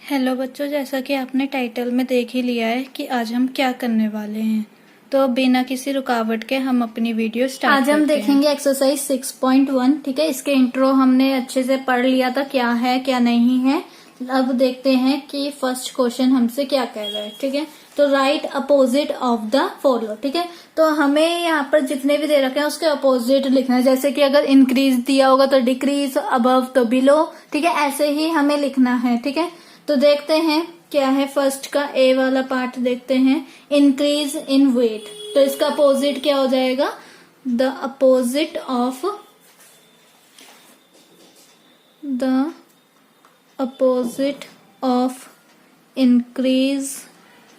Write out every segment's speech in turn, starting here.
Hello बच्चों, जैसा कि आपने टाइटल में देख ही लिया है कि आज हम क्या करने वाले हैं। तो बिना किसी रुकावट के हम अपनी वीडियो स्टार्ट आज हम देखेंगे एक्सरसाइज 6.1। ठीक है, इसके इंट्रो हमने अच्छे से पढ़ लिया था, क्या है क्या नहीं है। अब देखते हैं कि फर्स्ट क्वेश्चन हमसे क्या कह रहा है। ठीक है, तो right opposite of the follow. ठीक है, तो हमें यहाँ पर जितने भी दे रखे हैं उसके अपोजिट लिखना है। जैसे कि अगर इंक्रीज दिया होगा तो डिक्रीज, अबव तो बिलो। ठीक है, ऐसे ही हमें लिखना है। ठीक है, तो देखते हैं क्या है। फर्स्ट का ए वाला पार्ट देखते हैं, इंक्रीज इन वेट। तो इसका अपोजिट क्या हो जाएगा? The opposite of increase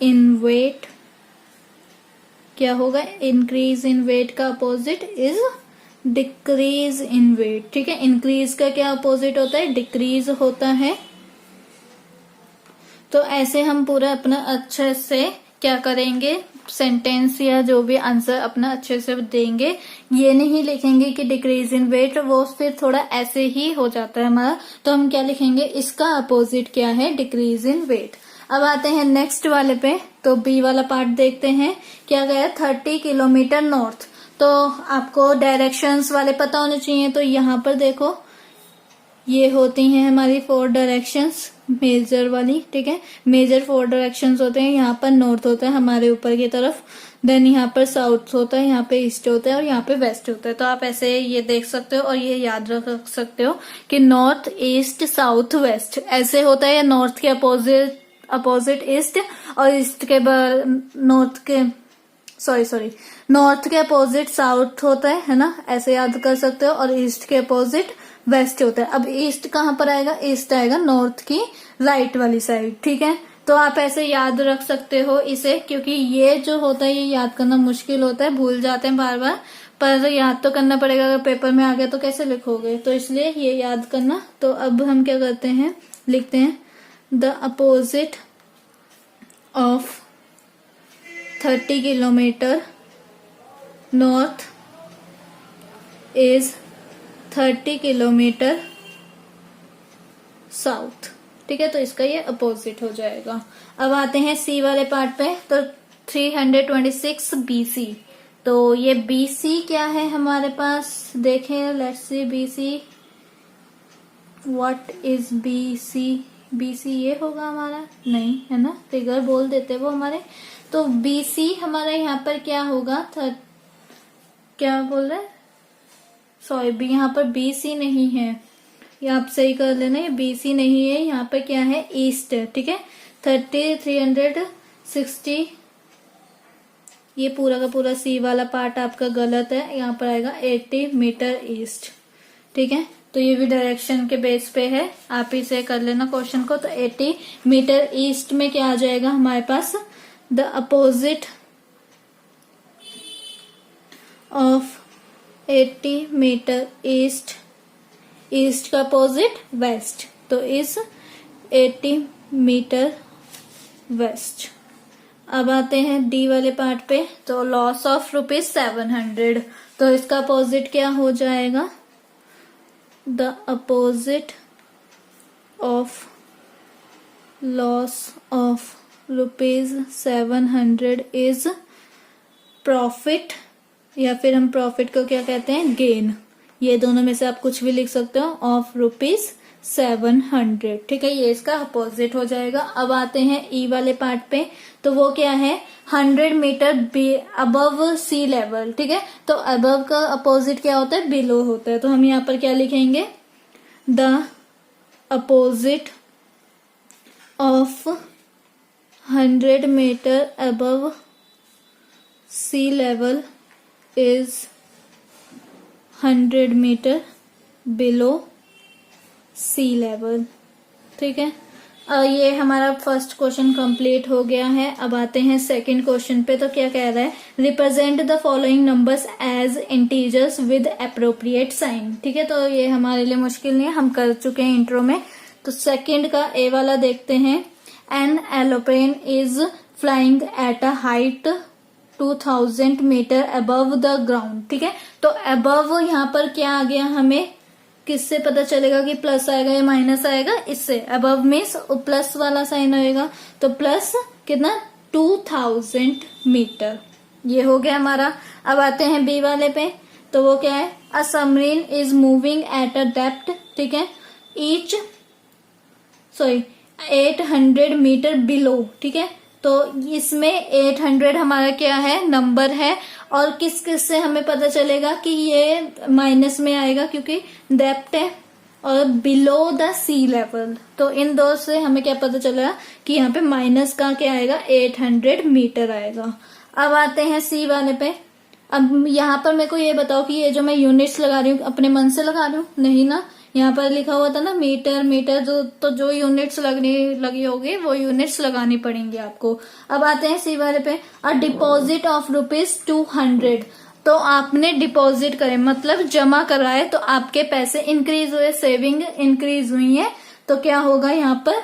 in weight क्या होगा? इंक्रीज इन वेट का opposite is decrease in weight. ठीक है, इंक्रीज का क्या अपोजिट होता है? डिक्रीज होता है। तो ऐसे हम पूरा अपना अच्छे से क्या करेंगे, सेंटेंस या जो भी आंसर अपना अच्छे से देंगे। ये नहीं लिखेंगे कि डिक्रीज इन वेट, वो फिर थोड़ा ऐसे ही हो जाता है हमारा। तो हम क्या लिखेंगे, इसका अपोजिट क्या है? Decrease in weight. अब आते हैं नेक्स्ट वाले पे, तो बी वाला पार्ट देखते हैं क्या गया। 30 किलोमीटर नॉर्थ। तो आपको डायरेक्शंस वाले पता होने चाहिए। तो यहाँ पर देखो, ये होती हैं हमारी 4 डायरेक्शंस मेजर वाली। ठीक है, मेजर 4 डायरेक्शंस होते हैं। यहाँ पर नॉर्थ होता है हमारे ऊपर की तरफ, देन यहाँ पर साउथ होता है, यहाँ पे ईस्ट होता है और यहाँ पे वेस्ट होता है। तो आप ऐसे ये देख सकते हो और ये याद रख सकते हो कि नॉर्थ, ईस्ट, साउथ, वेस्ट ऐसे होता है। या नॉर्थ के अपोजिट ईस्ट और ईस्ट के नॉर्थ के अपोजिट साउथ होता है ना, ऐसे याद कर सकते हो। और ईस्ट के अपोजिट वेस्ट होता है। अब ईस्ट कहाँ पर आएगा? ईस्ट आएगा नॉर्थ की राइट वाली साइड। ठीक है, तो आप ऐसे याद रख सकते हो इसे, क्योंकि ये जो होता है ये याद करना मुश्किल होता है, भूल जाते हैं बार बार, पर याद तो करना पड़ेगा। अगर पेपर में आ गया तो कैसे लिखोगे, तो इसलिए ये याद करना। तो अब हम क्या करते हैं, लिखते हैं the opposite of 30 kilometre north is 30 kilometre south. ठीक है, तो इसका ये अपोजिट हो जाएगा। अब आते हैं सी वाले पार्ट पे, तो 326 BC। तो ये BC क्या है हमारे पास, देखें, let's see BC। What is BC? BC ये होगा हमारा, नहीं है ना, फिगर बोल देते वो हमारे। तो BC हमारा यहाँ पर क्या होगा? क्या बोल रहे हैं, सॉरी, यहाँ पर BC नहीं है, ये आप सही कर लेना, ये BC नहीं है, यहाँ पर क्या है? ईस्ट है। ठीक है, 360, ये पूरा का पूरा सी वाला पार्ट आपका गलत है, यहाँ पर आएगा 80 मीटर ईस्ट। ठीक है, तो ये भी डायरेक्शन के बेस पे है, आप इसे कर लेना क्वेश्चन को। तो 80 मीटर ईस्ट में क्या आ जाएगा हमारे पास? The opposite of 80 metre east, east का अपोजिट वेस्ट, तो इस 80 मीटर वेस्ट। अब आते हैं डी वाले पार्ट पे, तो लॉस ऑफ ₹700। तो इसका अपोजिट क्या हो जाएगा? The opposite of loss of ₹700 is profit, या फिर हम प्रॉफिट को क्या कहते हैं? गेन। ये दोनों में से आप कुछ भी लिख सकते हो, ऑफ ₹700। ठीक है, ये इसका अपोजिट हो जाएगा। अब आते हैं ई वाले पार्ट पे, तो वो क्या है? 100 मीटर अबव सी लेवल। ठीक है, तो अबव का अपोजिट क्या होता है? बिलो होता है। तो हम यहाँ पर क्या लिखेंगे? The opposite of 100 metre above sea level is 100 metre below sea level. ठीक है, ये हमारा फर्स्ट क्वेश्चन कंप्लीट हो गया है। अब आते हैं सेकंड क्वेश्चन पे, तो क्या कह रहा है? Represent the following numbers as integers with appropriate sign. ठीक है, तो ये हमारे लिए मुश्किल नहीं है, हम कर चुके हैं इंट्रो में। तो सेकंड का ए वाला देखते हैं, an aeroplane is flying at a height 2000 metre above the ground. ठीक है, तो अबव यहाँ पर क्या आ गया हमें? किससे पता चलेगा कि प्लस आएगा या माइनस आएगा? इससे। अबव मीन्स प्लस वाला साइन होएगा, तो प्लस कितना 2000 मीटर। ये हो गया हमारा। अब आते हैं बी वाले पे, तो वो क्या है? अ submarine is moving at a depth, ठीक है, 800 मीटर बिलो, ठीक है। तो इसमें 800 हमारा क्या है? नंबर है। और किस किस से हमें पता चलेगा कि ये माइनस में आएगा? क्योंकि डेप्थ है और बिलो द सी लेवल, तो इन दो से हमें क्या पता चलेगा कि यहाँ पे माइनस का क्या आएगा? 800 मीटर आएगा। अब आते हैं सी वाले पे। अब यहाँ पर मेरे को ये बताओ कि ये जो मैं यूनिट्स लगा रही हूँ अपने मन से लगा रही हूँ? नहीं ना, यहाँ पर लिखा हुआ था ना मीटर मीटर, जो यूनिट्स लगी होगी वो यूनिट्स लगानी पड़ेंगी आपको। अब आते हैं सी वाले पे। अ डिपॉजिट ऑफ ₹200, तो आपने डिपॉजिट करे मतलब जमा कराए, तो आपके पैसे इंक्रीज हुए, सेविंग इंक्रीज हुई है, तो क्या होगा यहाँ पर?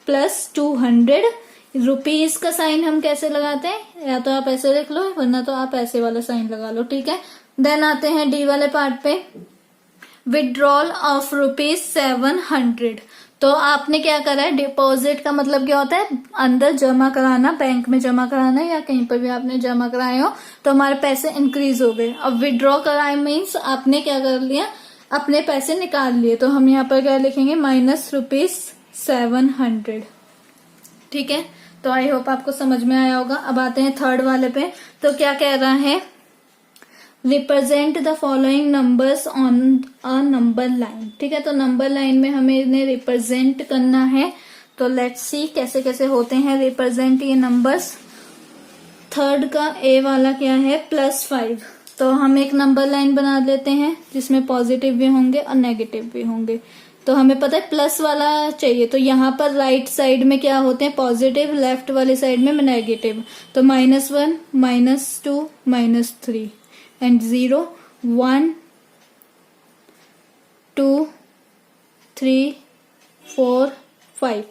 +200। रुपीज का साइन हम कैसे लगाते हैं? या तो आप ऐसे लिख लो, वरना तो आप ऐसे वाला साइन लगा लो, ठीक है। देन आते हैं डी वाले पार्ट पे। विड्रॉल ऑफ ₹700, तो आपने क्या करा है? डिपॉजिट का मतलब क्या होता है? अंदर जमा कराना, बैंक में जमा कराना या कहीं पर भी आपने जमा कराए हो, तो हमारे पैसे इंक्रीज हो गए। अब विड्रॉ कराए मीन्स आपने क्या कर लिया? अपने पैसे निकाल लिए, तो हम यहाँ पर क्या लिखेंगे? -700, ठीक है। तो आई होप आपको समझ में आया होगा। अब आते हैं थर्ड वाले पे, तो क्या कह रहा है? Represent the following numbers on a number line, ठीक है। तो नंबर लाइन में हमें इन्हें रिप्रेजेंट करना है। तो लेट्स सी कैसे कैसे होते हैं रिप्रेजेंट ये नंबर्स। थर्ड का ए वाला क्या है? +5, तो हम एक नंबर लाइन बना लेते हैं जिसमें पॉजिटिव भी होंगे और नेगेटिव भी होंगे। तो हमें पता है प्लस वाला चाहिए, तो यहाँ पर राइट साइड में क्या होते हैं? पॉजिटिव, लेफ्ट वाले साइड में नेगेटिव। तो -1, -2, -3 एंड 0, 1, 2, 3, 4, 5।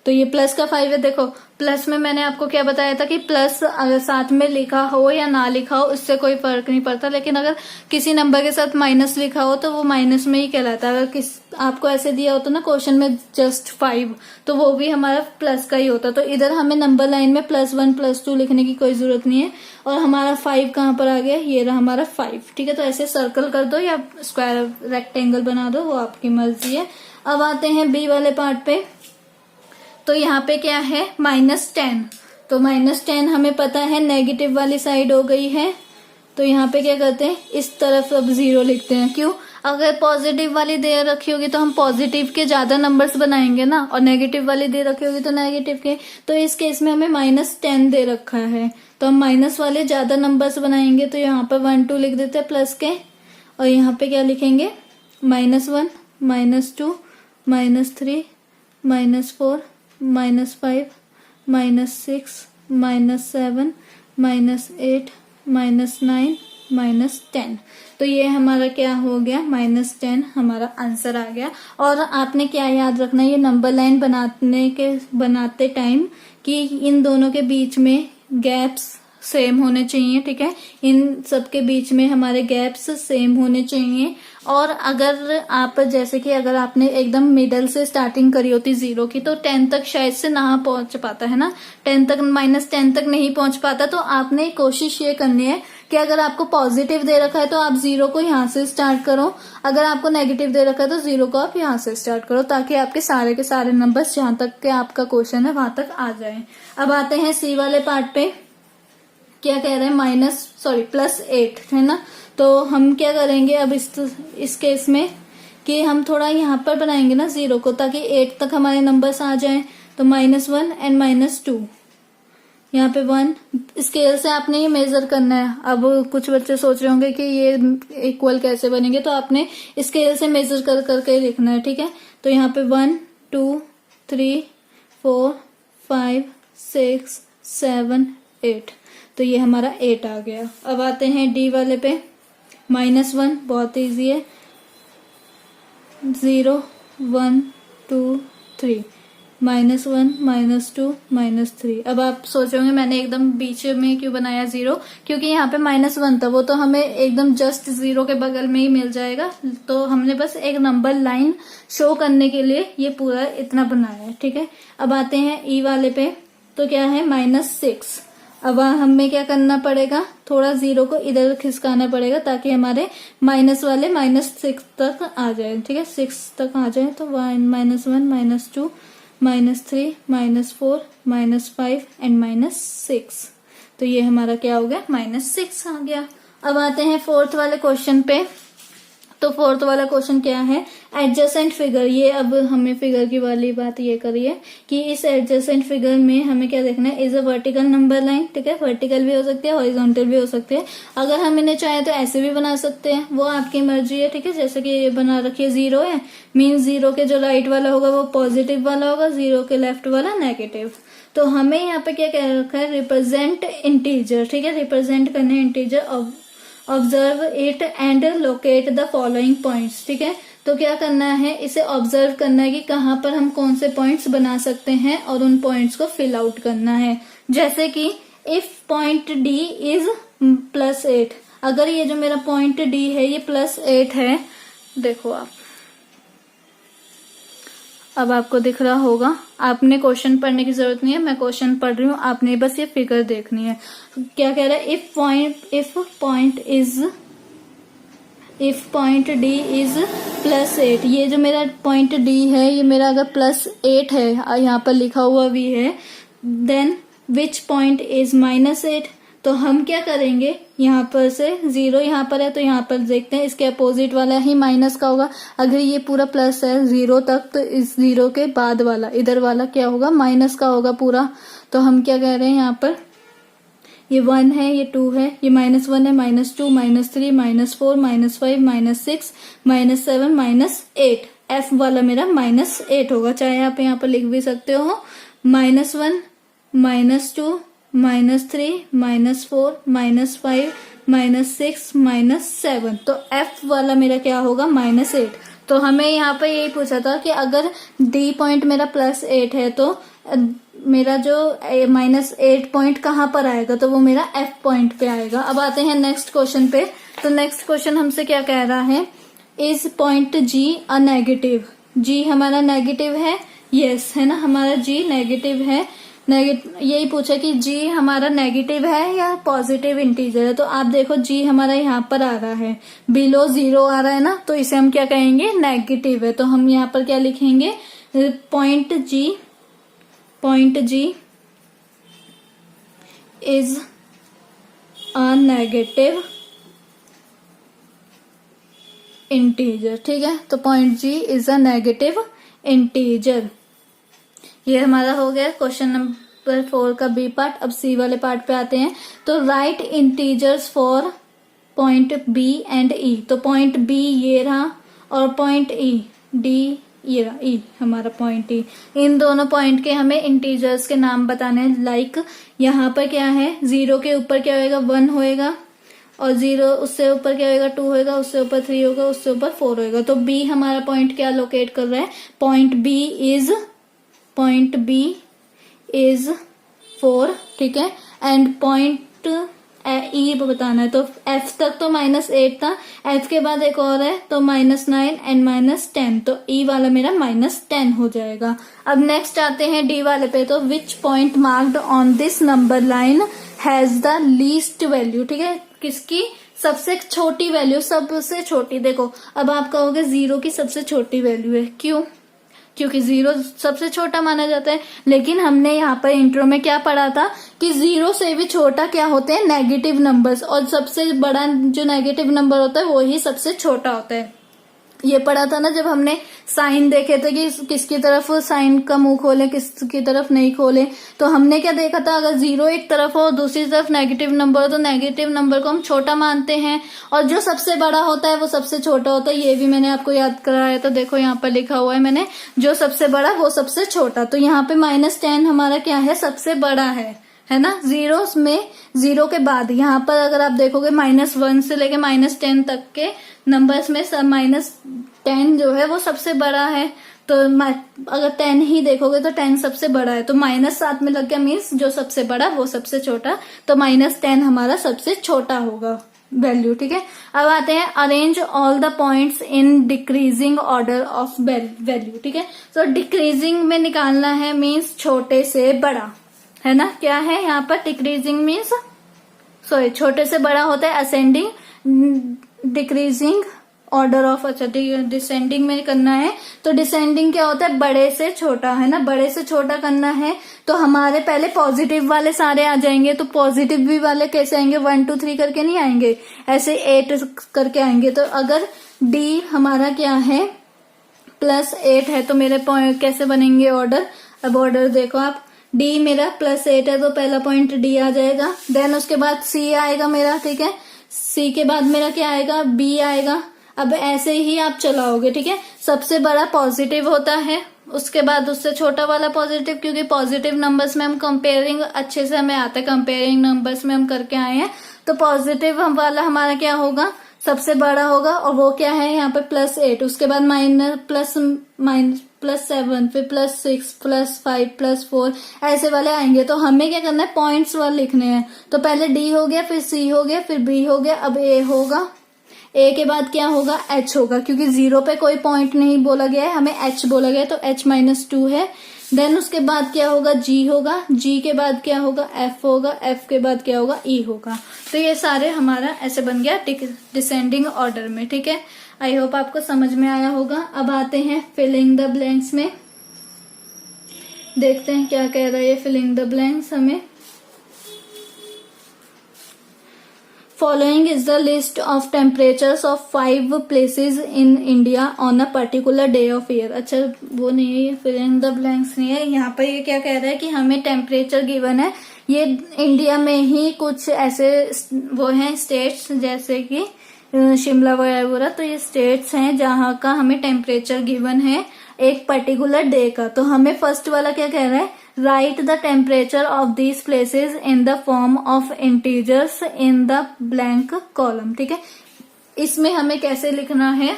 तो ये प्लस का 5 है। देखो प्लस में मैंने आपको क्या बताया था कि प्लस अगर साथ में लिखा हो या ना लिखा हो उससे कोई फर्क नहीं पड़ता, लेकिन अगर किसी नंबर के साथ माइनस लिखा हो तो वो माइनस में ही कहलाता है। अगर आपको ऐसे दिया होता ना क्वेश्चन में जस्ट 5, तो वो भी हमारा प्लस का ही होता। तो इधर हमें नंबर लाइन में +1 +2 लिखने की कोई जरूरत नहीं है। और हमारा 5 कहाँ पर आ गया? ये रहा हमारा 5, ठीक है। तो ऐसे सर्कल कर दो या स्क्वायर रेक्टेंगल बना दो, वो आपकी मर्जी है। अब आते हैं बी वाले पार्ट पे, तो यहाँ पे क्या है? -10, तो -10 हमें पता है नेगेटिव वाली साइड हो गई है। तो यहाँ पे क्या करते हैं? इस तरफ अब 0 लिखते हैं। क्यों? अगर पॉजिटिव वाली दे रखी होगी तो हम पॉजिटिव के ज्यादा नंबर्स बनाएंगे ना, और नेगेटिव वाली दे रखी होगी तो नेगेटिव के। तो इस केस में हमें -10 दे रखा है, तो हम माइनस वाले ज्यादा नंबर्स बनाएंगे। तो यहाँ पर 1 2 लिख देते हैं प्लस के, और यहाँ पे क्या लिखेंगे? -1, -2, -3, -4, -5, -6, -7, -8, -9, -10। तो ये हमारा क्या हो गया? -10 हमारा आंसर आ गया। और आपने क्या याद रखना, ये नंबर लाइन बनाते टाइम कि इन दोनों के बीच में गैप्स सेम होने चाहिए, ठीक है। इन सबके बीच में हमारे गैप्स सेम होने चाहिए। और अगर आप जैसे कि अगर आपने एकदम मिडल से स्टार्टिंग करी होती 0 की, तो 10 तक शायद से ना पहुंच पाता है ना, 10 तक -10 तक नहीं पहुंच पाता। तो आपने कोशिश ये करनी है कि अगर आपको पॉजिटिव दे रखा है तो आप 0 को यहाँ से स्टार्ट करो, अगर आपको नेगेटिव दे रखा है तो 0 को आप यहाँ से स्टार्ट करो, ताकि आपके सारे के सारे नंबर्स जहां तक के आपका क्वेश्चन है वहां तक आ जाए। अब आते हैं सी वाले पार्ट पे, क्या कह रहे हैं? +8 है ना। तो हम क्या करेंगे अब इस केस में कि हम थोड़ा यहाँ पर बनाएंगे ना 0 को, ताकि 8 तक हमारे नंबर्स आ जाएं। तो -1 एंड -2, यहाँ पे 1 स्केल से आपने ये मेजर करना है। अब कुछ बच्चे सोच रहे होंगे कि ये इक्वल कैसे बनेंगे, तो आपने स्केल से मेजर कर करके लिखना है, ठीक है। तो यहाँ पे 1 2 3 4 5 6 7 8, तो ये हमारा 8 आ गया। अब आते हैं डी वाले पे, -1 बहुत इजी है, 0 1 2 3, -1 -2 -3। अब आप सोचोगे मैंने एकदम बीच में क्यों बनाया 0, क्योंकि यहाँ पे -1 था, वो तो हमें एकदम जस्ट 0 के बगल में ही मिल जाएगा, तो हमने बस एक नंबर लाइन शो करने के लिए ये पूरा इतना बनाया है। ठीक है, अब आते हैं ई वाले पे, तो क्या है -6। अब हमें क्या करना पड़ेगा, थोड़ा 0 को इधर खिसकाना पड़ेगा ताकि हमारे माइनस वाले -6 तक आ जाए। ठीक है, 6 तक आ जाए, तो -1 -2 -3 -4 -5 एंड -6। तो ये हमारा क्या हो गया, -6 आ गया। अब आते हैं फोर्थ वाले क्वेश्चन पे। तो फोर्थ वाला क्वेश्चन क्या है, एडजेसेंट फिगर। ये अब हमें फिगर की वाली बात ये करी है कि इस एडजेसेंट फिगर में हमें क्या देखना है, is a vertical number line. ठीक है, वर्टिकल भी हो सकती है, हॉरिजॉन्टल भी हो सकती है। अगर हम इन्हें चाहे तो ऐसे भी बना सकते हैं, वो आपकी मर्जी है। ठीक है, जैसे कि ये बना रखिए 0 है, मीन 0 के जो राइट वाला होगा वो पॉजिटिव वाला होगा, 0 के लेफ्ट वाला नेगेटिव। तो हमें यहाँ पे क्या कह रखा है, रिप्रेजेंट इंटीजर। ठीक है, रिप्रेजेंट करने integer, observe it and locate the following points. ठीक है, तो क्या करना है, इसे ऑब्जर्व करना है कि कहाँ पर हम कौन से पॉइंट्स बना सकते हैं और उन पॉइंट्स को फिल आउट करना है। जैसे कि इफ पॉइंट डी इज +8, अगर ये जो मेरा पॉइंट डी है ये +8 है, देखो आप, अब आपको दिख रहा होगा, आपने क्वेश्चन पढ़ने की जरूरत नहीं है, मैं क्वेश्चन पढ़ रही हूँ, आपने बस ये फिगर देखनी है। क्या कह रहा है, इफ पॉइंट डी इज +8, ये जो मेरा पॉइंट डी है ये मेरा अगर +8 है, यहाँ पर लिखा हुआ भी है, देन विच पॉइंट इज -8। तो हम क्या करेंगे, यहाँ पर से 0 यहाँ पर है तो यहाँ पर देखते हैं इसके अपोजिट वाला ही माइनस का होगा। अगर ये पूरा प्लस है 0 तक, तो इस 0 के बाद वाला इधर वाला क्या होगा, माइनस का होगा पूरा। तो हम क्या कह रहे हैं, यहाँ पर ये 1 है, ये 2 है, ये -1 है, -2 -3 -4 -5 -6 -7 -8। एफ वाला मेरा -8 होगा, चाहे आप यहाँ पर लिख भी सकते हो -1 -2 -3 -4 -5 -6 -7। तो F वाला मेरा क्या होगा, -8। तो हमें यहाँ पे यही पूछा था कि अगर D पॉइंट मेरा +8 है तो मेरा जो -8 पॉइंट कहाँ पर आएगा, तो वो मेरा F पॉइंट पे आएगा। अब आते हैं नेक्स्ट क्वेश्चन पे। तो नेक्स्ट क्वेश्चन हमसे क्या कह रहा है, is point G a negative. G हमारा नेगेटिव है, यस है ना, हमारा G नेगेटिव है। यही पूछा कि G हमारा नेगेटिव है या पॉजिटिव इंटीजर है। तो आप देखो G हमारा यहाँ पर आ रहा है, बिलो 0 आ रहा है ना, तो इसे हम क्या कहेंगे, नेगेटिव है। तो हम यहाँ पर क्या लिखेंगे, point G is a negative integer. ठीक है, तो point G is a negative integer. ये हमारा हो गया क्वेश्चन नंबर 4 का बी पार्ट। अब सी वाले पार्ट पे आते हैं। तो right integers for point B and E. तो पॉइंट बी ये रहा और पॉइंट ई डी ये रहा, ई हमारा पॉइंट ई। इन दोनों पॉइंट के हमें इंटीजर्स के नाम बताने हैं। लाइक यहाँ पर क्या है, 0 के ऊपर क्या होएगा, 1 होएगा, और 0 उससे ऊपर क्या होएगा, 2 होएगा, उससे ऊपर 3 होगा, उससे ऊपर 4 होएगा। तो बी हमारा पॉइंट क्या लोकेट कर रहा है, पॉइंट बी इज 4। ठीक है, एंड पॉइंट ई बताना है। तो एफ तक तो -8 था, एफ के बाद एक और है तो -9 एंड -10। तो ई वाला मेरा -10 हो जाएगा। अब नेक्स्ट आते हैं डी वाले पे। तो which point marked on this number line has the least value. ठीक है, किसकी सबसे छोटी वैल्यू, सबसे छोटी। देखो अब आप कहोगे 0 की सबसे छोटी वैल्यू है, क्यों, क्योंकि 0 सबसे छोटा माना जाता है। लेकिन हमने यहाँ पर इंट्रो में क्या पढ़ा था कि 0 से भी छोटा क्या होते हैं, नेगेटिव नंबर्स, और सबसे बड़ा जो नेगेटिव नंबर होता है वो ही सबसे छोटा होता है। ये पढ़ा था ना जब हमने साइन देखे थे कि किसकी तरफ साइन का मुंह खोले, किसकी तरफ नहीं खोले। तो हमने क्या देखा था, अगर 0 एक तरफ हो दूसरी तरफ नेगेटिव नंबर हो तो नेगेटिव नंबर को हम छोटा मानते हैं, और जो सबसे बड़ा होता है वो सबसे छोटा होता है। ये भी मैंने आपको याद कराया। तो देखो यहाँ पर लिखा हुआ है मैंने, जो सबसे बड़ा वो सबसे छोटा। तो यहाँ पे -10 हमारा क्या है, सबसे बड़ा है ना। 0 में 0 के बाद यहाँ पर अगर आप देखोगे -1 से लेके -10 तक के नंबर्स में -10 जो है वो सबसे बड़ा है। तो अगर 10 ही देखोगे तो 10 सबसे बड़ा है, तो माइनस साथ में लग गया, मीन्स जो सबसे बड़ा वो सबसे छोटा, तो -10 हमारा सबसे छोटा होगा वैल्यू। ठीक है, अब आते हैं arrange all the points in decreasing order of value. ठीक है, तो डिक्रीजिंग में निकालना है, मीन्स छोटे से बड़ा, है ना। क्या है यहाँ पर डिक्रीजिंग मीन्स, सॉरी, छोटे से बड़ा होता है असेंडिंग, डिक्रीजिंग ऑर्डर ऑफ, अच्छा डिसेंडिंग में करना है, तो डिसेंडिंग क्या होता है, बड़े से छोटा, है ना, बड़े से छोटा करना है। तो हमारे पहले पॉजिटिव वाले सारे आ जाएंगे, तो पॉजिटिव भी वाले कैसे आएंगे, 1 2 3 करके नहीं आएंगे, ऐसे 8 करके आएंगे। तो अगर डी हमारा क्या है +8 है, तो मेरे पॉइंट कैसे बनेंगे ऑर्डर। अब ऑर्डर देखो आप, डी मेरा +8 है तो पहला पॉइंट डी आ जाएगा, देन उसके बाद सी आएगा मेरा। ठीक है, सी के बाद मेरा क्या आएगा, बी आएगा। अब ऐसे ही आप चलाओगे। ठीक है, सबसे बड़ा पॉजिटिव होता है, उसके बाद उससे छोटा वाला पॉजिटिव, क्योंकि पॉजिटिव नंबर्स में हम कंपेयरिंग अच्छे से हमें आता है, कंपेयरिंग नंबर्स में हम करके आए हैं, तो पॉजिटिव वाला हमारा क्या होगा, सबसे बड़ा होगा, और वो क्या है यहाँ पे +8, उसके बाद +7, फिर +6, +5, +4 ऐसे वाले आएंगे। तो हमें क्या करना है, पॉइंट्स वाले लिखने हैं। तो पहले डी हो गया, फिर सी हो गया, फिर बी हो गया, अब ए होगा, ए के बाद क्या होगा, एच होगा, क्योंकि 0 पे कोई पॉइंट नहीं बोला गया है, हमें एच बोला गया है, तो H-2 है। देन उसके बाद क्या होगा, जी होगा, जी के बाद क्या होगा, एफ होगा, एफ के बाद क्या होगा, ई होगा। तो ये सारे हमारा ऐसे बन गया डिसेंडिंग ऑर्डर में। ठीक है, आई होप आपको समझ में आया होगा। अब आते हैं फिलिंग द ब्लैंक्स में, देखते हैं क्या कह रहा है ये फिलिंग द ब्लैंक्स हमें। Following is the list of temperatures of 5 places in India on a particular day of year। अच्छा, वो नहीं है ये, fill in the blanks नहीं है। यहाँ पर ये क्या कह रहा है कि हमें टेम्परेचर गिवन है, ये इंडिया में ही कुछ ऐसे वो हैं स्टेट्स, जैसे कि शिमला वगैरह, तो ये स्टेट्स हैं जहाँ का हमें टेम्परेचर गिवन है एक पर्टिकुलर डे का। तो हमें फर्स्ट वाला क्या कह रहा है, right the temperature of these places in the form of integers in the blank column. ठीक है, इसमें हमें कैसे लिखना है,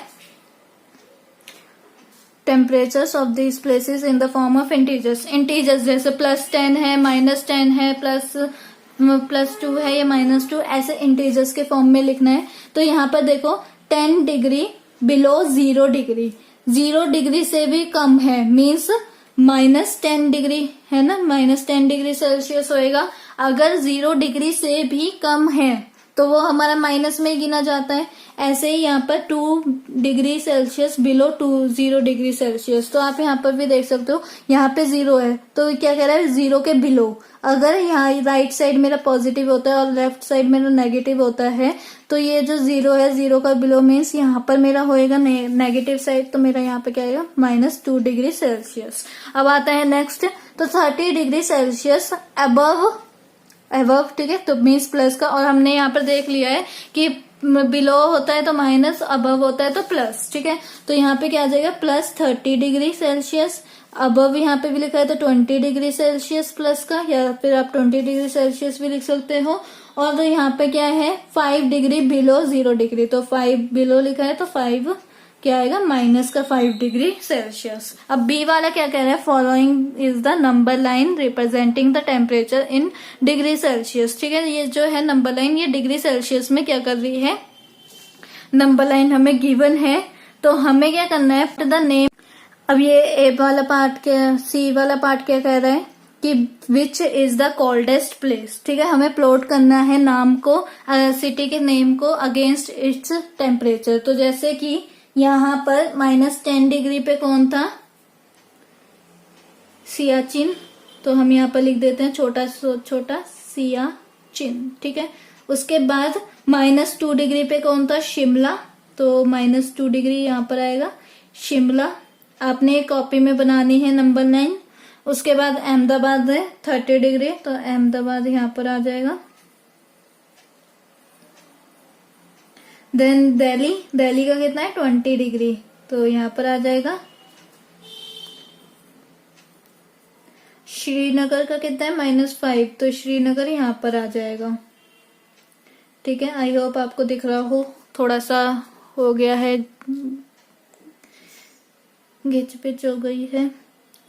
temperatures of these places in the form of integers. Integers जैसे +10 है, -10 है, +2 है, या -2, ऐसे इंटीजर्स के फॉर्म में लिखना है। तो यहाँ पर देखो 10 डिग्री बिलो 0 डिग्री, 0 डिग्री से भी कम है, मीन्स -10 डिग्री, है ना, -10 डिग्री सेल्सियस होएगा। अगर 0 डिग्री से भी कम है तो वो हमारा माइनस में गिना जाता है। ऐसे ही यहाँ पर 2 degree Celsius below 0 degree Celsius, तो आप यहाँ पर भी देख सकते हो, यहाँ पे 0 है तो क्या कह रहा है, 0 के बिलो। अगर यहाँ राइट साइड मेरा पॉजिटिव होता है और लेफ्ट साइड मेरा नेगेटिव होता है, तो ये जो 0 है, 0 का बिलो मीन्स यहाँ पर मेरा होएगा नेगेटिव साइड, तो मेरा यहाँ पे क्या आएगा, -2 डिग्री सेल्सियस। अब आता है नेक्स्ट, तो 30 डिग्री सेल्सियस अबव, ठीक है, तो मीन्स प्लस का, और हमने यहाँ पर देख लिया है कि बिलो होता है तो माइनस, अबव होता है तो प्लस। ठीक है, तो यहाँ पे क्या आ जाएगा, +30 डिग्री सेल्सियस, अबव यहाँ पे भी लिखा है तो 20 डिग्री सेल्सियस प्लस का, या फिर आप 20 डिग्री सेल्सियस भी लिख सकते हो। और तो यहाँ पे क्या है, 5 डिग्री बिलो 0 डिग्री, तो 5 बिलो लिखा है तो 5 क्या आएगा, -5 डिग्री सेल्सियस। अब बी वाला क्या कह रहा है, following is the number line representing the temperature in degree Celsius. ठीक है, ये जो है नंबर लाइन, ये डिग्री सेल्सियस में क्या कर रही है, नंबर लाइन हमें गिवन है, तो हमें क्या करना है, द नेम। अब ये ए वाला पार्ट, क्या सी वाला पार्ट क्या कह रहा है कि which is the coldest place. ठीक है, हमें प्लॉट करना है नाम को, सिटी के नेम को अगेंस्ट इट्स टेम्परेचर। तो जैसे कि यहाँ पर -10 डिग्री पे कौन था, सियाचिन, तो हम यहाँ पर लिख देते हैं छोटा सियाचिन। ठीक है, उसके बाद -2 डिग्री पे कौन था, शिमला, तो -2 डिग्री यहाँ पर आएगा शिमला। आपने एक कॉपी में बनानी है नंबर 9। उसके बाद अहमदाबाद है 30 डिग्री, तो अहमदाबाद यहाँ पर आ जाएगा। देन दिल्ली, दिल्ली का कितना है 20 डिग्री, तो यहाँ पर आ जाएगा। श्रीनगर का कितना है -5, तो श्रीनगर यहाँ पर आ जाएगा। ठीक है, आई होप आपको दिख रहा हो, थोड़ा सा हो गया है घिच पिच हो गई है।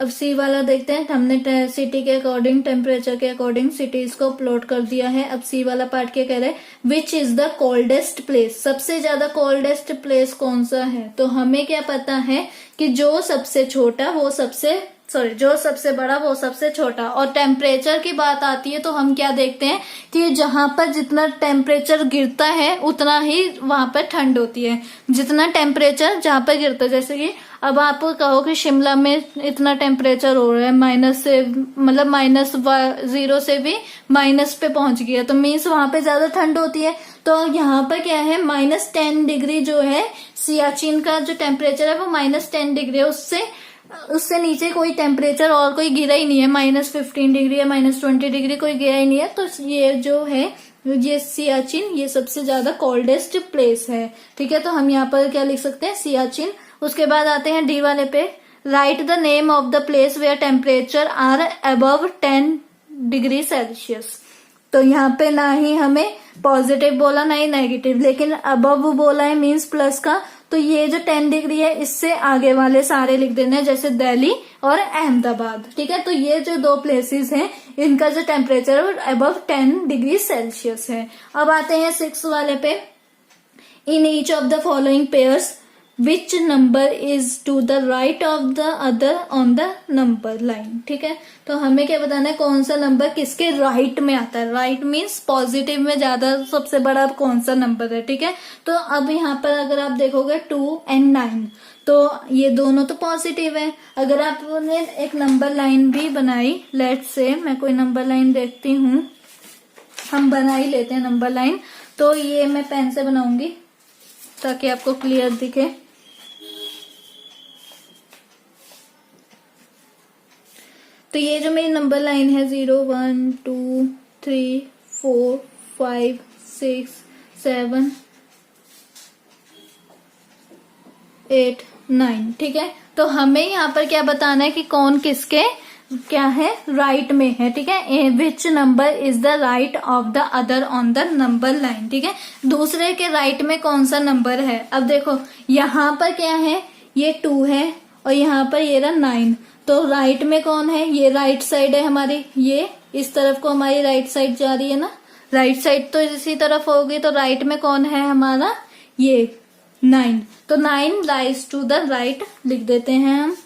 अब सी वाला देखते हैं। हमने सिटी के अकॉर्डिंग, टेम्परेचर के अकॉर्डिंग सिटीज को प्लॉट कर दिया है। अब सी वाला पार्ट क्या कह रहा है, which is the coldest place, सबसे ज्यादा कोल्डेस्ट प्लेस कौन सा है। तो हमें क्या पता है कि जो सबसे छोटा वो सबसे जो सबसे बड़ा वो सबसे छोटा। और टेम्परेचर की बात आती है तो हम क्या देखते हैं कि जहां पर जितना टेम्परेचर गिरता है उतना ही वहां पर ठंड होती है। जितना टेम्परेचर जहां पर गिरता है, जैसे कि अब आप कहो कि शिमला में इतना टेम्परेचर हो रहा है माइनस से, मतलब -0 से भी माइनस पे पहुंच गया, तो मीन्स वहां पे ज्यादा ठंड होती है। तो यहाँ पर क्या है, -10 डिग्री जो है सियाचिन का जो टेम्परेचर है वो -10 डिग्री है। उससे नीचे कोई टेम्परेचर और कोई गिरा ही नहीं है। -15 डिग्री या -20 डिग्री कोई गिरा ही नहीं है। तो ये जो है, ये सियाचिन, ये सबसे ज्यादा कोल्डेस्ट प्लेस है। ठीक है, तो हम यहाँ पर क्या लिख सकते हैं, सियाचिन। उसके बाद आते हैं डी वाले पे, write the name of the place where temperature are above 10 degree Celsius. तो यहाँ पे ना ही हमें पॉजिटिव बोला ना ही नेगेटिव, लेकिन अबव बोला है मीन्स प्लस का। तो ये जो 10 डिग्री है इससे आगे वाले सारे लिख देने हैं, जैसे दिल्ली और अहमदाबाद। ठीक है, तो ये जो दो प्लेसेस हैं इनका जो टेम्परेचर है अबव 10 डिग्री सेल्सियस है। अब आते हैं 6 वाले पे, in each of the following pairs which number is to the right of the other on the number line. ठीक है, तो हमें क्या बताना है, कौन सा नंबर किसके राइट में आता है। राइट मीन्स पॉजिटिव में ज्यादा सबसे बड़ा कौन सा नंबर है। ठीक है, तो अब यहाँ पर अगर आप देखोगे 2 and 9, तो ये दोनों तो पॉजिटिव है। अगर आपने एक नंबर लाइन भी बनाई, लेट्स से मैं कोई नंबर लाइन देखती हूँ, हम बना ही लेते हैं नंबर लाइन। तो ये मैं पेन से बनाऊंगी ताकि आपको क्लियर दिखे। तो ये जो मेरी नंबर लाइन है 0 1 2 3 4 5 6 7 8 9। ठीक है, तो हमें यहाँ पर क्या बताना है कि कौन किसके क्या है, राइट में है। ठीक है, which number is the right of the other on the number line. ठीक है, दूसरे के राइट में कौन सा नंबर है। अब देखो यहाँ पर क्या है, ये 2 है और यहाँ पर ये रहा 9। तो राइट में कौन है, ये राइट साइड है हमारी, ये इस तरफ को हमारी राइट साइड जा रही है ना, राइट साइड तो इसी तरफ होगी। तो राइट में कौन है हमारा, ये 9। तो 9 लाइज टू द राइट लिख देते हैं हम,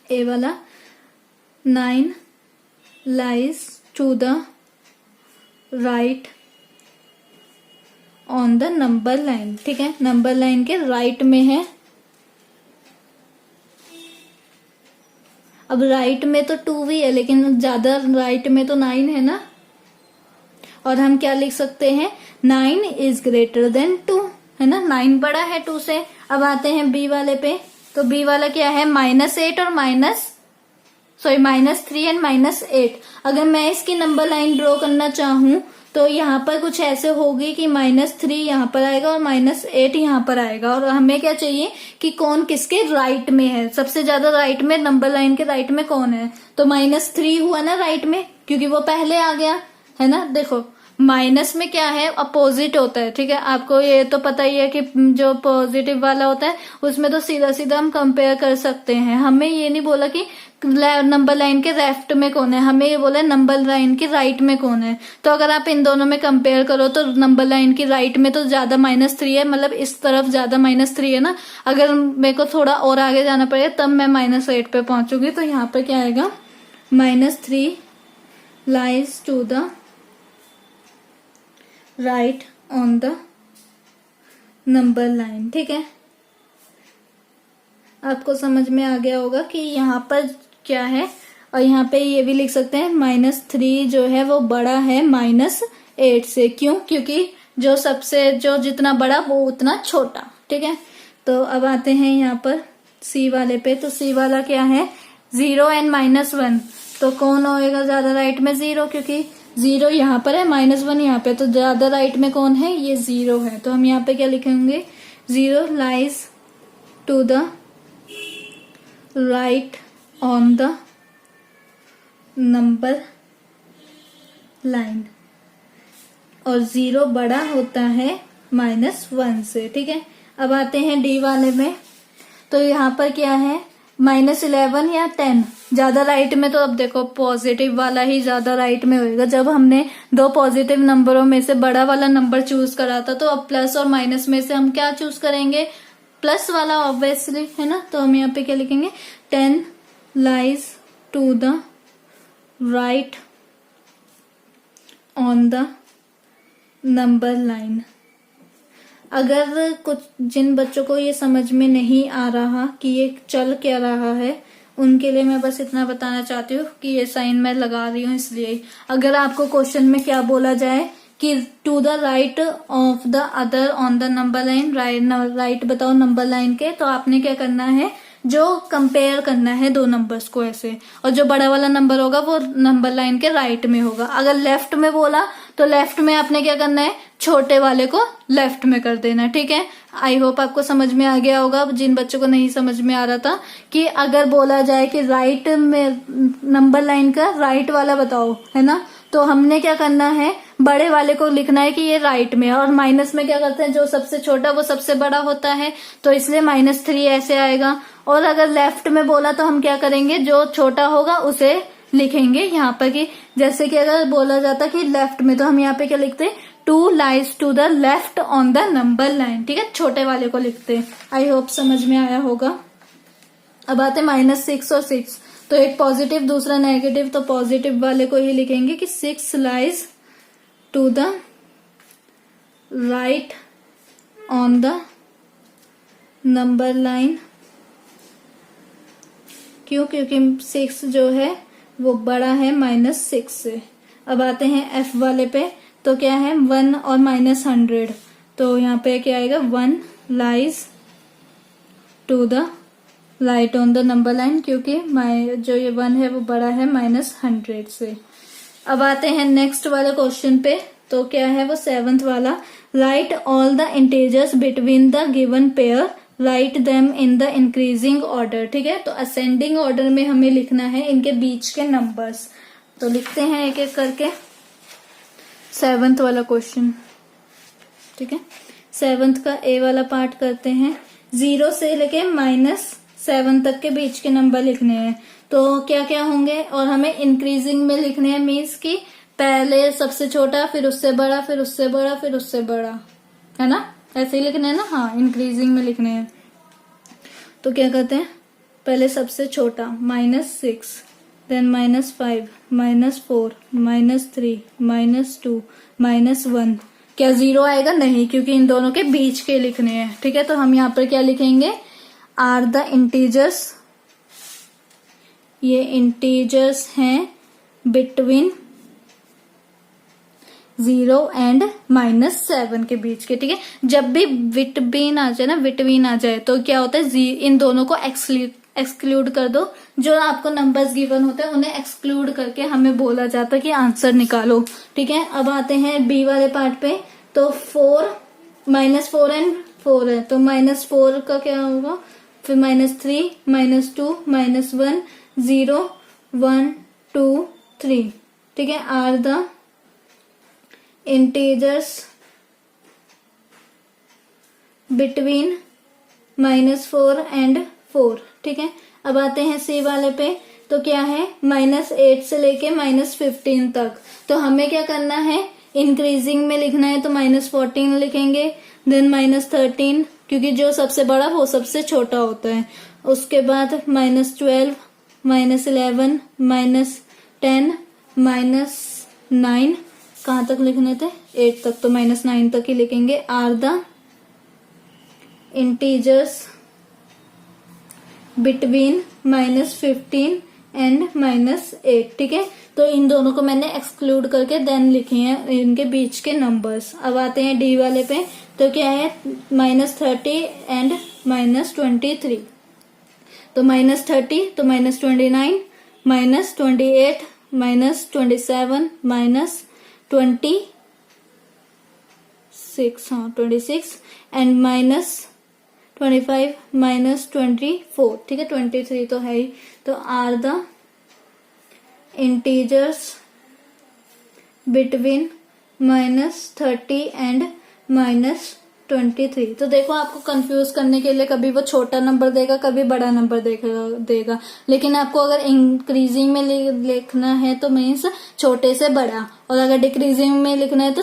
ए वाला 9 lies to the right on the number line. ठीक है, नंबर लाइन के राइट में है। अब राइट में तो 2 भी है, लेकिन ज्यादा राइट में तो 9 है ना। और हम क्या लिख सकते हैं, 9 इज ग्रेटर देन 2, है ना, 9 बड़ा है 2 से। अब आते हैं बी वाले पे, तो बी वाला क्या है, -8 और -3 एंड -8। अगर मैं इसकी नंबर लाइन ड्रॉ करना चाहूं तो यहाँ पर कुछ ऐसे होगी कि -3 यहाँ पर आएगा और -8 यहाँ पर आएगा। और हमें क्या चाहिए कि कौन किसके राइट में है, सबसे ज्यादा राइट में, नंबर लाइन के राइट में कौन है। तो -3 हुआ ना राइट में, क्योंकि वो पहले आ गया, है ना। देखो माइनस में क्या है, अपोजिट होता है। ठीक है, आपको ये तो पता ही है कि जो पॉजिटिव वाला होता है उसमें तो सीधा सीधा हम कंपेयर कर सकते हैं। हमें ये नहीं बोला कि नंबर लाइन के लेफ्ट में कौन है, हमें ये बोला नंबर लाइन के राइट में कौन है। तो अगर आप इन दोनों में कंपेयर करो तो नंबर लाइन की राइट में तो ज्यादा -3 है, मतलब इस तरफ ज्यादा -3 है ना। अगर मेरे को थोड़ा और आगे जाना पड़ेगा तब मैं -8 पे पहुंचूंगी। तो यहाँ पर क्या आएगा, -3 lies to the right on the number line. ठीक है, आपको समझ में आ गया होगा कि यहाँ पर क्या है। और यहाँ पे ये भी लिख सकते हैं -3 जो है वो बड़ा है -8 से। क्यों, क्योंकि जो जितना बड़ा वो उतना छोटा। ठीक है, तो अब आते हैं यहाँ पर सी वाले पे। तो सी वाला क्या है, 0 एंड -1। तो कौन होएगा ज्यादा राइट में, 0, क्योंकि 0 यहाँ पर है, -1 यहाँ पे, तो ज्यादा राइट में कौन है, ये 0 है। तो हम यहाँ पे क्या लिखेंगे, 0 lies to the right on the number line. और 0 बड़ा होता है -1 से। ठीक है, अब आते हैं डी वाले में। तो यहाँ पर क्या है -11 या 10 ज्यादा राइट में, तो अब देखो पॉजिटिव वाला ही ज्यादा राइट में होएगा। जब हमने दो पॉजिटिव नंबरों में से बड़ा वाला नंबर चूज करा था, तो अब प्लस और माइनस में से हम क्या चूज करेंगे, प्लस वाला ऑब्वियसली, है ना। तो हम यहाँ पे क्या लिखेंगे, 10 lies to the right on the number line. अगर कुछ जिन बच्चों को ये समझ में नहीं आ रहा कि ये चल क्या रहा है, उनके लिए मैं बस इतना बताना चाहती हूँ कि ये साइन मैं लगा रही हूँ इसलिए। अगर आपको क्वेश्चन में क्या बोला जाए कि to the right of the other on the number line, right बताओ नंबर लाइन के, तो आपने क्या करना है, जो कंपेयर करना है दो नंबर्स को ऐसे, और जो बड़ा वाला नंबर होगा वो नंबर लाइन के राइट में होगा। अगर लेफ्ट में बोला तो लेफ्ट में आपने क्या करना है, छोटे वाले को लेफ्ट में कर देना, ठीक है। आई होप आपको समझ में आ गया होगा। जिन बच्चों को नहीं समझ में आ रहा था कि अगर बोला जाए कि राइट में नंबर लाइन का राइट वाला बताओ, है ना, तो हमने क्या करना है, बड़े वाले को लिखना है कि ये राइट में है, और माइनस में क्या करते हैं, जो सबसे छोटा वो सबसे बड़ा होता है, तो इसलिए -3 ऐसे आएगा। और अगर लेफ्ट में बोला तो हम क्या करेंगे, जो छोटा होगा उसे लिखेंगे यहाँ पर, कि जैसे कि अगर बोला जाता कि लेफ्ट में, तो हम यहाँ पे क्या लिखते हैं, 2 lies to the left on the number line, ठीक है, छोटे वाले को लिखते हैं। आई होप समझ में आया होगा। अब आते -6 और 6, तो एक पॉजिटिव दूसरा नेगेटिव, तो पॉजिटिव वाले को ही लिखेंगे कि 6 lies to the right on the number line. क्यों, क्योंकि 6 जो है वो बड़ा है -6 से। अब आते हैं एफ वाले पे, तो क्या है 1 और -100, तो यहाँ पे क्या आएगा, 1 lies to the right on the number line, क्योंकि जो ये 1 है वो बड़ा है -100 से। अब आते हैं नेक्स्ट वाले क्वेश्चन पे, तो क्या है वो 7th वाला, right all the integers between the given pair, write them in the increasing order, ठीक है। तो असेंडिंग ऑर्डर में हमें लिखना है इनके बीच के नंबर्स। तो लिखते हैं एक एक करके 7th वाला क्वेश्चन, ठीक है। 7th का ए वाला पार्ट करते हैं, 0 से लेके -7 तक के बीच के नंबर लिखने हैं। तो क्या क्या होंगे, और हमें इंक्रीजिंग में लिखने हैं, मीन्स कि पहले सबसे छोटा, फिर उससे बड़ा, फिर उससे बड़ा, फिर उससे बड़ा, है ना, ऐसे ही लिखने हैं ना। हाँ, इंक्रीजिंग में लिखने हैं। तो क्या कहते हैं, पहले सबसे छोटा -6, देन -5, -4, -3, -2, -1। क्या 0 आएगा, नहीं, क्योंकि इन दोनों के बीच के लिखने हैं, ठीक है। तो हम यहाँ पर क्या लिखेंगे, आर द इंटीजर्स, ये इंटीजर्स हैं बिटवीन 0 एंड -7 के बीच के, ठीक है। जब भी बिटवीन आ जाए ना, बिटवीन आ जाए, तो क्या होता है, इन दोनों को एक्सक्लूड कर दो। जो आपको नंबर्स गिवन होते हैं उन्हें एक्सक्लूड करके हमें बोला जाता है कि आंसर निकालो, ठीक है। अब आते हैं बी वाले पार्ट पे, तो 4 -4 एंड 4 है, तो -4 का क्या होगा, फिर -3, -2, -1, 0, 1, 2, 3, ठीक है। Are the integers between -4 and 4, ठीक है। अब आते हैं सी वाले पे, तो क्या है, -8 से लेके -15 तक। तो हमें क्या करना है, इंक्रीजिंग में लिखना है, तो -14 लिखेंगे, देन -13, क्योंकि जो सबसे बड़ा वो सबसे छोटा होता है। उसके बाद -12, -11, -10, -9, कहाँ तक लिखने थे, 8 तक, तो -9 तक ही लिखेंगे। Are the integers between -15 and -8, ठीक है। तो इन दोनों को मैंने एक्सक्लूड करके देन लिखे हैं इनके बीच के नंबर्स। अब आते हैं डी वाले पे, तो क्या है, -30 एंड -23, तो -30, तो -29, -28, -27, -26, हाँ 26, एंड -25, -24, ठीक है। 23 तो है ही। तो are the integers between -30 and 23। तो देखो आपको कंफ्यूज करने के लिए कभी वो छोटा नंबर देगा, कभी बड़ा नंबर देगा, लेकिन आपको अगर इंक्रीजिंग में लिखना है तो मीन्स छोटे से बड़ा, और अगर डिक्रीजिंग में लिखना है तो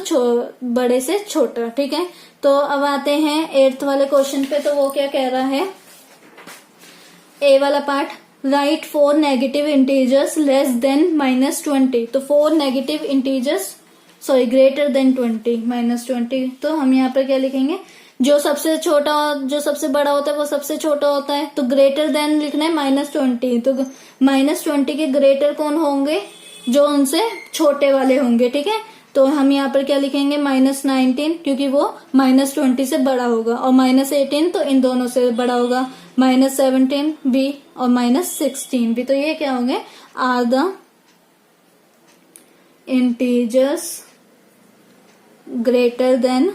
बड़े से छोटा। ठीक है, तो अब आते हैं 8th वाले क्वेश्चन पे। तो वो क्या कह रहा है, ए वाला part, right 4 negative integers less then -20। तो 4 नेगेटिव इंटीजर्स ग्रेटर देन 20, -20। तो हम यहाँ पर क्या लिखेंगे, जो सबसे छोटा जो सबसे बड़ा होता है वो सबसे छोटा होता है, तो ग्रेटर देन लिखना है -20। तो -20 के ग्रेटर कौन होंगे, जो उनसे छोटे वाले होंगे। ठीक है, तो हम यहाँ पर क्या लिखेंगे, -19, क्योंकि वो -20 से बड़ा होगा, और -18 तो इन दोनों से बड़ा होगा, -17 भी और -16 भी। तो ये क्या होंगे, are the integers greater than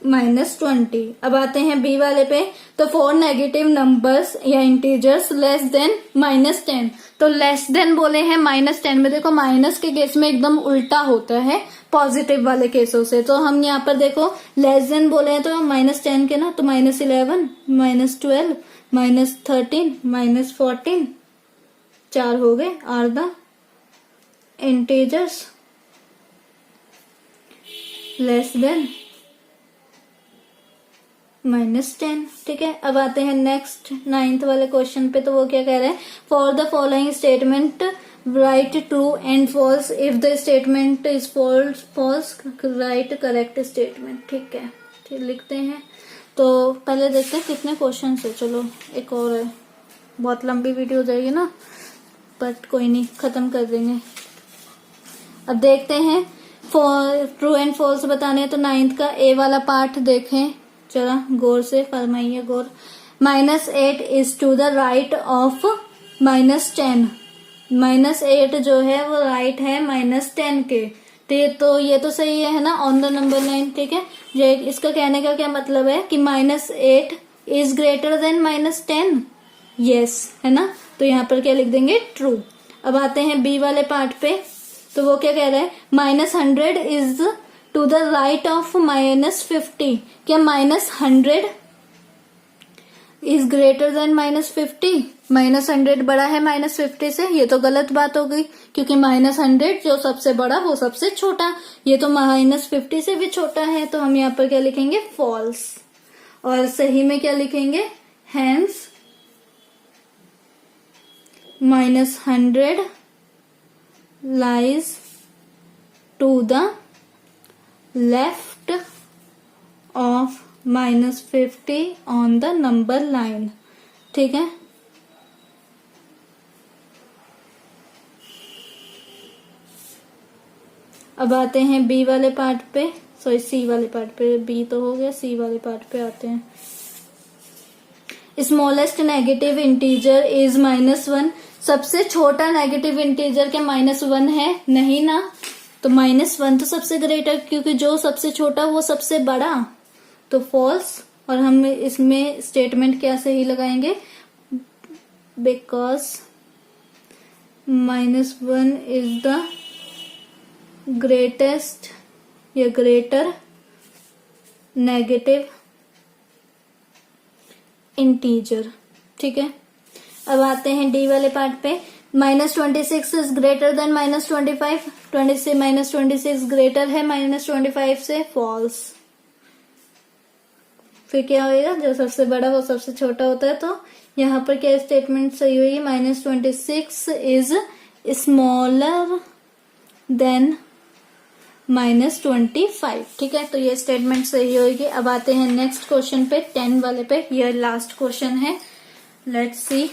-20। अब आते हैं बी वाले पे। तो 4 नेगेटिव नंबर्स या इंटीजर्स लेस देन -10। तो लेस देन बोले हैं -10 में। देखो माइनस के केस में एकदम उल्टा होता है पॉजिटिव वाले केसों से। तो हम यहाँ पर देखो लेस देन बोले हैं तो -10 के ना, तो -11, -12, -13, -14 4 हो गए, are the integers less than -10। ठीक है, अब आते हैं नेक्स्ट 9th वाले क्वेश्चन पे। तो वो क्या कह रहे हैं, for the following statement write true and false, if the statement is false write correct statement. ठीक है, ठीक लिखते हैं। तो पहले देखते हैं कितने क्वेश्चन है। चलो एक और है, बहुत लंबी वीडियो हो जाएगी ना, बट कोई नहीं, खत्म कर देंगे। अब देखते हैं, फॉर ट्रू एंड फॉल्स बताने हैं। तो 9th का ए वाला पार्ट देखें जरा गौर से, फरमाइए गौर। -8 is to the right of -10। -8 जो है वो राइट है -10 के। तो ये तो सही है ना, ऑन द नंबर लाइन। ठीक है, ये इसका कहने का क्या मतलब है कि -8 इज ग्रेटर देन -10, यस है ना। तो यहाँ पर क्या लिख देंगे, ट्रू। अब आते हैं बी वाले पार्ट पे। तो वो क्या कह रहा है, -100 is to the right of -50। क्या -100 इज ग्रेटर देन -50? -100 बड़ा है -50 से, ये तो गलत बात हो गई, क्योंकि -100 जो सबसे बड़ा वो सबसे छोटा, ये तो -50 से भी छोटा है। तो हम यहाँ पर क्या लिखेंगे, फॉल्स। और सही में क्या लिखेंगे, hence -100 lies to the left of -50 on the number line। ठीक है, अब आते हैं बी वाले पार्ट पे, सी वाले पार्ट पे। बी तो हो गया, सी वाले पार्ट पे आते हैं। Smallest negative integer is -1। सबसे छोटा नेगेटिव इंटीजर क्या -1 है? नहीं ना, तो -1 तो सबसे ग्रेटर, क्योंकि जो सबसे छोटा वो सबसे बड़ा, तो फॉल्स। और हम इसमें स्टेटमेंट क्या सही लगाएंगे, बिकॉज -1 इज द ग्रेटेस्ट या ग्रेटर नेगेटिव इंटीजर। ठीक है, अब आते हैं डी वाले पार्ट पे। -26 इज ग्रेटर देन -25। -26 ग्रेटर है -25 से, फॉल्स। फिर क्या होएगा, जो सबसे बड़ा वो सबसे छोटा होता है। तो यहाँ पर क्या स्टेटमेंट सही होगी, -26 इज स्मॉलर देन -25। ठीक है, तो ये स्टेटमेंट सही होगी। अब आते हैं नेक्स्ट क्वेश्चन पे, 10 वाले पे। ये लास्ट क्वेश्चन है, let's see.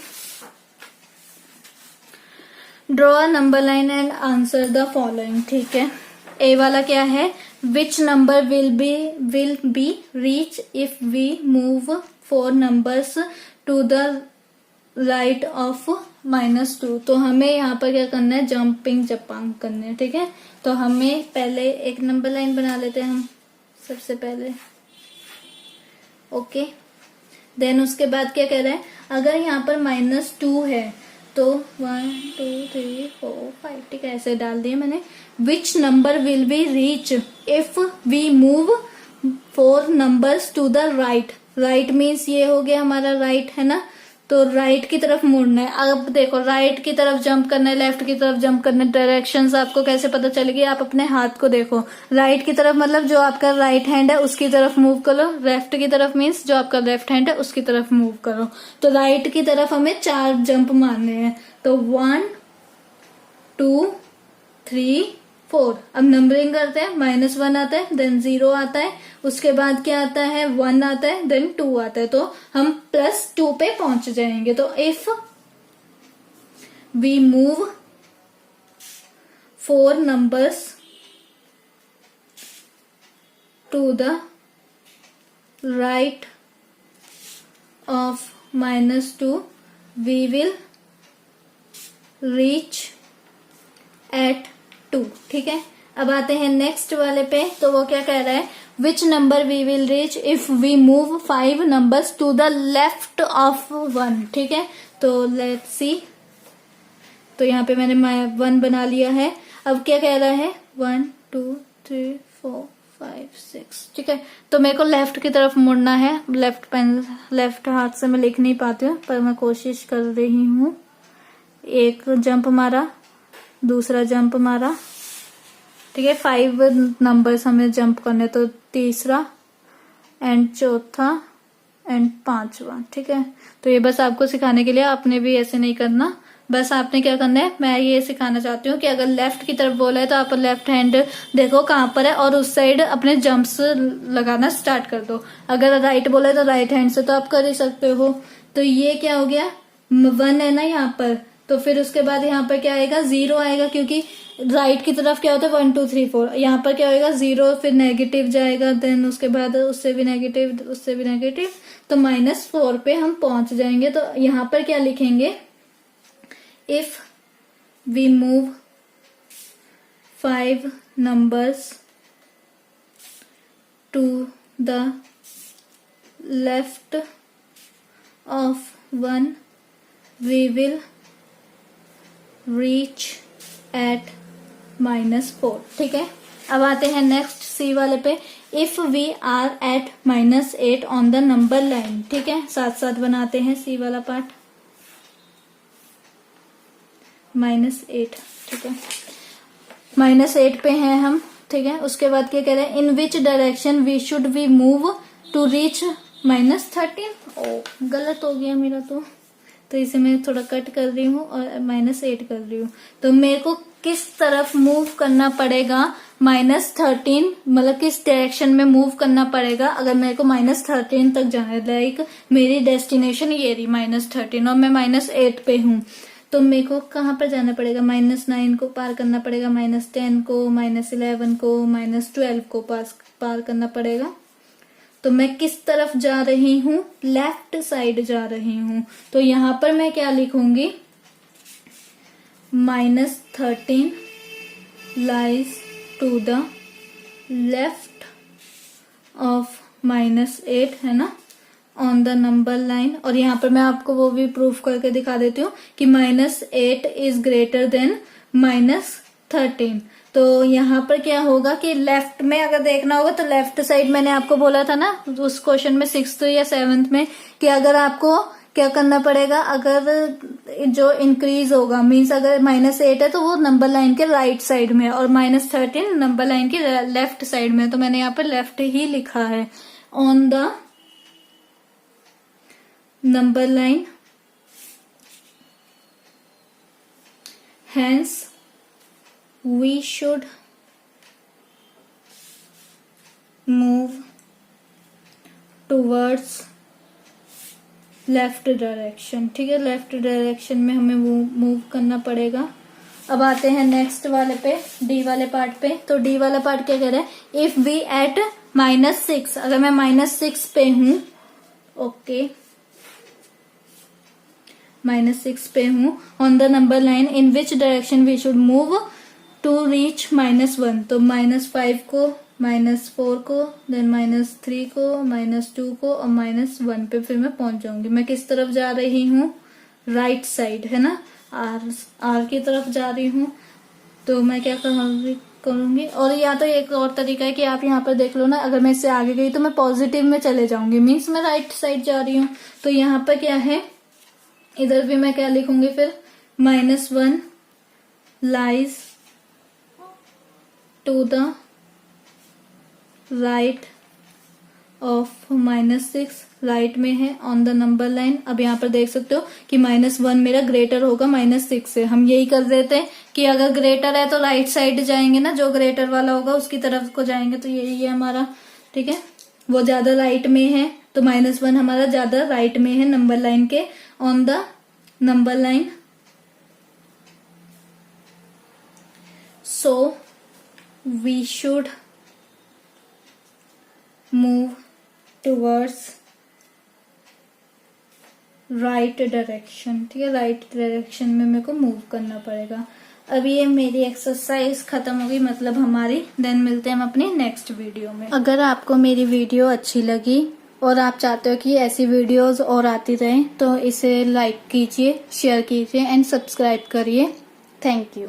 Draw a number line and answer the following. ठीक है, ए वाला क्या है, which number will be reach if we move 4 numbers to the right of -2। तो हमें यहाँ पर क्या करना है, जंपिंग जपांग करने हैं। ठीक है, तो हमें पहले एक नंबर लाइन बना लेते हैं हम सबसे पहले। ओके, देन उसके बाद क्या कह रहा है, अगर यहाँ पर -2 है तो 1 2 3 4 5 ठीक है, ऐसे डाल दिए मैंने। Which number will be reach if we move 4 numbers to the right. Right means ये हो गया हमारा राइट है ना, तो राइट की तरफ मुड़ना है। अब देखो राइट की तरफ जंप करना है, लेफ्ट की तरफ जंप करना है। डायरेक्शंस आपको कैसे पता चलेगी, आप अपने हाथ को देखो। राइट की तरफ मतलब जो आपका राइट हैंड है उसकी तरफ मूव करो, लेफ्ट की तरफ मीन्स जो आपका लेफ्ट हैंड है उसकी तरफ मूव करो। तो राइट की तरफ हमें 4 जंप मारने हैं, तो 1 2 3 4। अब नंबरिंग करते हैं, -1 आता है, देन 0 आता है, उसके बाद क्या आता है 1 आता है, देन 2 आता है, तो हम +2 पे पहुंच जाएंगे। तो if we move 4 numbers to the right of -2 we will reach at 2। ठीक है, अब आते हैं नेक्स्ट वाले पे। तो वो क्या कह रहा है, which number we will reach if we move 5 numbers to the left of 1। ठीक है, तो लेट्स सी। तो यहाँ पे मैंने 1 बना लिया है। अब क्या कह रहा है 1 2 3 4 5 6। ठीक है, तो मेरे को लेफ्ट की तरफ मुड़ना है। लेफ्ट पेन लेफ्ट हाथ से मैं लिख नहीं पाती हूँ, पर मैं कोशिश कर रही हूँ। एक जंप मारा, दूसरा जंप मारा। ठीक है, 5 नंबर्स हमें जंप करने, तो तीसरा एंड चौथा एंड 5वां। ठीक है, तो ये बस आपको सिखाने के लिए, आपने भी ऐसे नहीं करना। बस आपने क्या करना है, मैं ये सिखाना चाहती हूँ कि अगर लेफ्ट की तरफ बोला है तो आप लेफ्ट हैंड देखो कहाँ पर है और उस साइड अपने जंप्स लगाना स्टार्ट कर दो। अगर राइट बोला है तो राइट हैंड से तो आप कर ही सकते हो। तो ये क्या हो गया 1 है ना यहाँ पर, तो फिर उसके बाद यहाँ पर क्या आएगा 0 आएगा, क्योंकि राइट की तरफ क्या होता है 1 2 3 4। यहाँ पर क्या होगा 0, फिर नेगेटिव जाएगा, देन उसके बाद उससे भी नेगेटिव, उससे भी नेगेटिव, तो -4 पे हम पहुंच जाएंगे। तो यहाँ पर क्या लिखेंगे, if we move 5 numbers to the left of 1 we will reach at -4। ठीक है, अब आते हैं नेक्स्ट सी वाले पे। If we are at -8 on the number line. ठीक है, साथ साथ बनाते हैं सी वाला पार्ट। -8। ठीक है, -8 पे हैं हम। ठीक है, उसके बाद क्या कह रहे हैं, in which direction we should we move to reach -13। ओ गलत हो गया मेरा, तो इसे मैं थोड़ा कट कर रही हूँ और -8 कर रही हूँ। तो मेरे को किस तरफ मूव करना पड़ेगा, -13 मतलब किस डायरेक्शन में मूव करना पड़ेगा अगर मेरे को -13 तक जाना है। लाइक मेरी डेस्टिनेशन ये रही -13 और मैं -8 पे हूँ, तो मेरे को कहाँ पर जाना पड़ेगा, -9 को पार करना पड़ेगा, -10 को, -11 को, -12 को पार करना पड़ेगा। तो मैं किस तरफ जा रही हूँ, लेफ्ट साइड जा रही हूँ। तो यहाँ पर मैं क्या लिखूंगी, -13 lies to the left of -8 है ना, ऑन द नंबर लाइन। और यहाँ पर मैं आपको वो भी प्रूफ करके दिखा देती हूँ कि -8 इज ग्रेटर देन -13। तो यहाँ पर क्या होगा कि लेफ्ट में अगर देखना होगा तो लेफ्ट साइड, मैंने आपको बोला था ना उस क्वेश्चन में 6th या 7th में कि अगर आपको क्या करना पड़ेगा, अगर जो इंक्रीज होगा मीन्स अगर -8 है तो वो नंबर लाइन के राइट साइड में और -13 नंबर लाइन के लेफ्ट साइड में। तो मैंने यहाँ पर लेफ्ट ही लिखा है, on the number line, hence we should move towards left direction. ठीक है, लेफ्ट डायरेक्शन में हमें मूव करना पड़ेगा। अब आते हैं नेक्स्ट वाले पे, डी वाले पार्ट पे। तो डी वाला पार्ट क्या कह रहा है, इफ वी एट -6, अगर मैं -6 पे हूं, ओके -6 पे हूँ, on the number line in which direction we should move to reach -1। तो -5 को, -4 को, देन -3 को, -2 को और -1 पे फिर मैं पहुंच जाऊंगी। मैं किस तरफ जा रही हूँ, राइट साइड है ना। आर की तरफ जा रही हूँ। तो मैं क्या करूंगी और या तो एक और तरीका है कि आप यहाँ पर देख लो ना, अगर मैं इससे आगे गई तो मैं पॉजिटिव में चले जाऊंगी, मीन्स मैं राइट साइड जा रही हूँ। तो यहाँ पर क्या है, इधर भी मैं क्या लिखूंगी फिर, -1 lies to the right of -6, right में है ऑन द नंबर लाइन। अब यहाँ पर देख सकते हो कि -1 मेरा ग्रेटर होगा -6 से। हम यही कर देते हैं कि अगर ग्रेटर है तो राइट साइड जाएंगे ना, जो ग्रेटर वाला होगा उसकी तरफ को जाएंगे। तो यही है हमारा, ठीक है। वो ज्यादा राइट में है तो -1 हमारा ज्यादा राइट में है नंबर लाइन के, on the number line. So we should move towards right direction, ठीक है। राइट डायरेक्शन में मेरे को मूव करना पड़ेगा। अब ये मेरी एक्सरसाइज खत्म होगी, मतलब हमारी। देन मिलते हैं हम अपनी नेक्स्ट वीडियो में। अगर आपको मेरी वीडियो अच्छी लगी और आप चाहते हो कि ऐसी वीडियोस और आती रहें तो इसे लाइक कीजिए, शेयर कीजिए एंड सब्सक्राइब करिए। Thank you.